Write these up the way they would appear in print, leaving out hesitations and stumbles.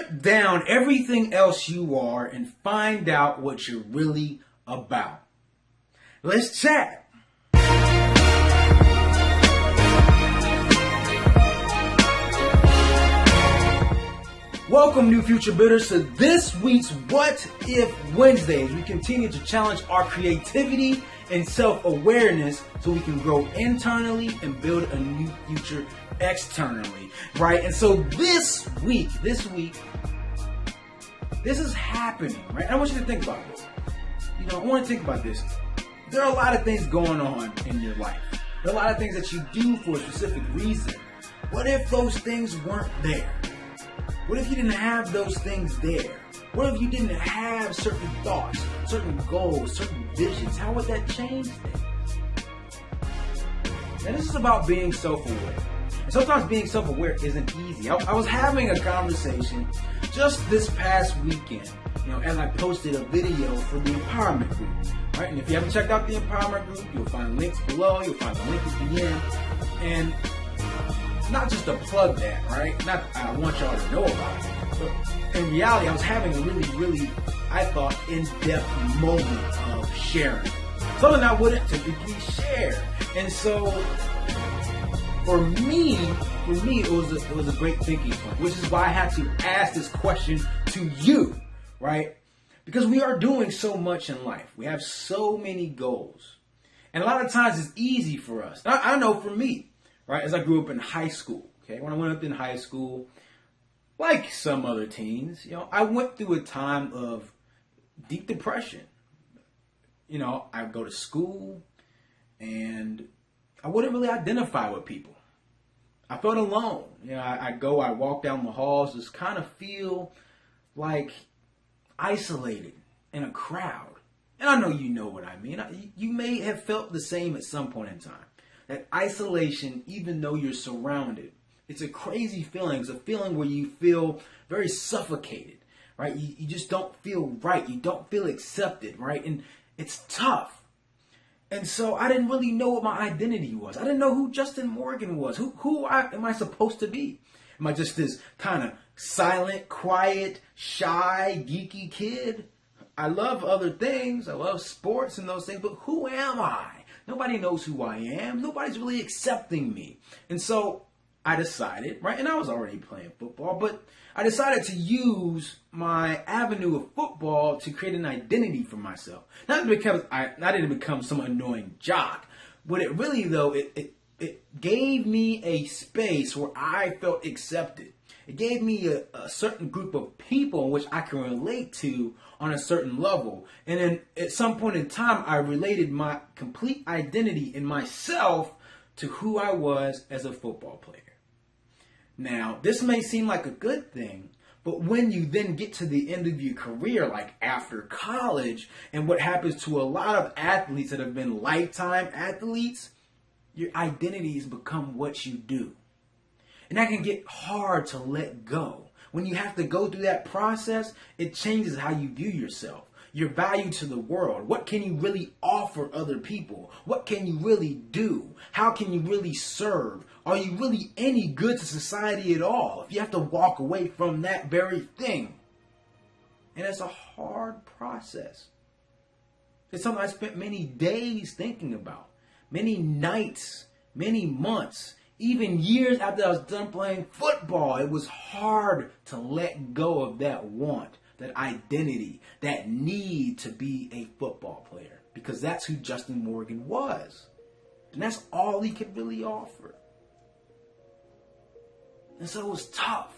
strip down everything else you are and find out what you're really about. Let's chat. Welcome, new future builders, to this week's Whatif Wednesday, as we continue to challenge our creativity and self-awareness so we can grow internally and build a new future externally, right? And so this week, this is happening, right? And I want you to think about this. I want to think about this. There are a lot of things going on in your life. There are a lot of things that you do for a specific reason. What if those things weren't there? What if you didn't have those things there? What if you didn't have certain thoughts, certain goals, certain visions? How would that change things? Now, this is about being self-aware. And sometimes being self-aware isn't easy. I was having a conversation just this past weekend, as I posted a video for the empowerment group. Right? And if you haven't checked out the empowerment group, you'll find links below. You'll find the link at the end. And not just to plug that, right? Not I want y'all to know about it. But in reality, I was having a really, I thought, in-depth moment of sharing. Something I wouldn't typically share. And so, for me, it was a great thinking point, which is why I had to ask this question to you, right? Because we are doing so much in life. We have so many goals. And a lot of times it's easy for us. I know for me, right, as I grew up in high school, okay, when I went up in high school, like some other teens, I went through a time of deep depression. I would go to school and I wouldn't really identify with people. I felt alone. I walk down the halls, just kind of feel like isolated in a crowd. And I know you know what I mean. You may have felt the same at some point in time. That isolation, even though you're surrounded, it's a crazy feeling. It's a feeling where you feel very suffocated, right? You just don't feel right. You don't feel accepted, right? And it's tough. And so I didn't really know what my identity was. I didn't know who Justin Morgan was. Who am I supposed to be? Am I just this kind of silent, quiet, shy, geeky kid? I love other things. I love sports and those things, but who am I? Nobody knows who I am. Nobody's really accepting me. And so I decided, right, and I was already playing football, but I decided to use my avenue of football to create an identity for myself. Not because I didn't become some annoying jock. What it really, though, it gave me a space where I felt accepted. It gave me a certain group of people in which I can relate to on a certain level. And then at some point in time, I related my complete identity in myself to who I was as a football player. Now, this may seem like a good thing, but when you then get to the end of your career, like after college, and what happens to a lot of athletes that have been lifetime athletes, your identities become what you do. And that can get hard to let go. When you have to go through that process, it changes how you view yourself, your value to the world. What can you really offer other people? What can you really do? How can you really serve? Are you really any good to society at all if you have to walk away from that very thing? And it's a hard process. It's something I spent many days thinking about, many nights, many months. Even years after I was done playing football, it was hard to let go of that want, that identity, that need to be a football player. Because that's who Justin Morgan was. And that's all he could really offer. And so it was tough.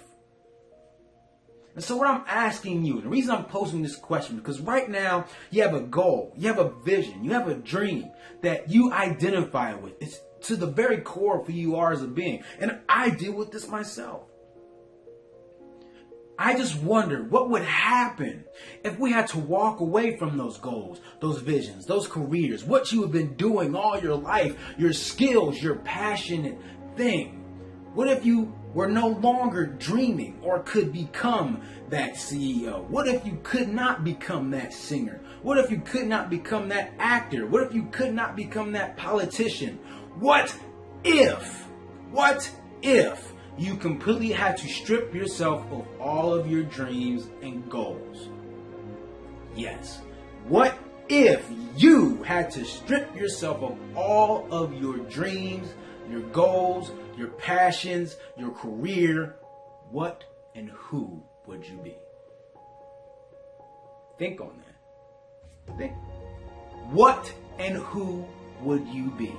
And so what I'm asking you, the reason I'm posing this question, because right now you have a goal, you have a vision, you have a dream that you identify with. It's to the very core of who you are as a being. And I deal with this myself. I just wonder what would happen if we had to walk away from those goals, those visions, those careers, what you have been doing all your life, your skills, your passionate thing. What if you were no longer dreaming or could become that CEO? What if you could not become that singer? What if you could not become that actor? What if you could not become that politician? What if you completely had to strip yourself of all of your dreams and goals? Yes. What if you had to strip yourself of all of your dreams, your goals, your passions, your career? What and who would you be? Think on that. Think. What and who would you be?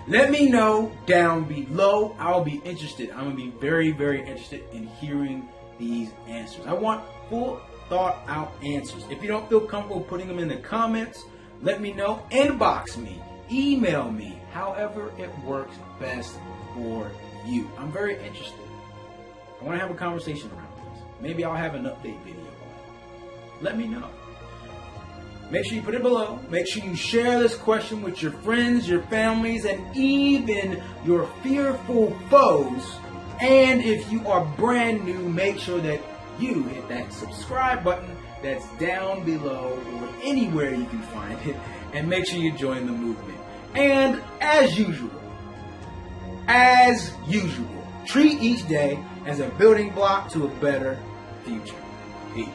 Let me know down below. I'll be interested. I'm going to be very, very interested in hearing these answers. I want full thought out answers. If you don't feel comfortable putting them in the comments, let me know. Inbox me, email me, however it works best for you. I'm very interested. I want to have a conversation around this. Maybe I'll have an update video on it. Let me know. Make sure you put it below. Make sure you share this question with your friends, your families, and even your fearful foes. And if you are brand new, make sure that you hit that subscribe button that's down below or anywhere you can find it. And make sure you join the movement. And as usual, treat each day as a building block to a better future. Peace.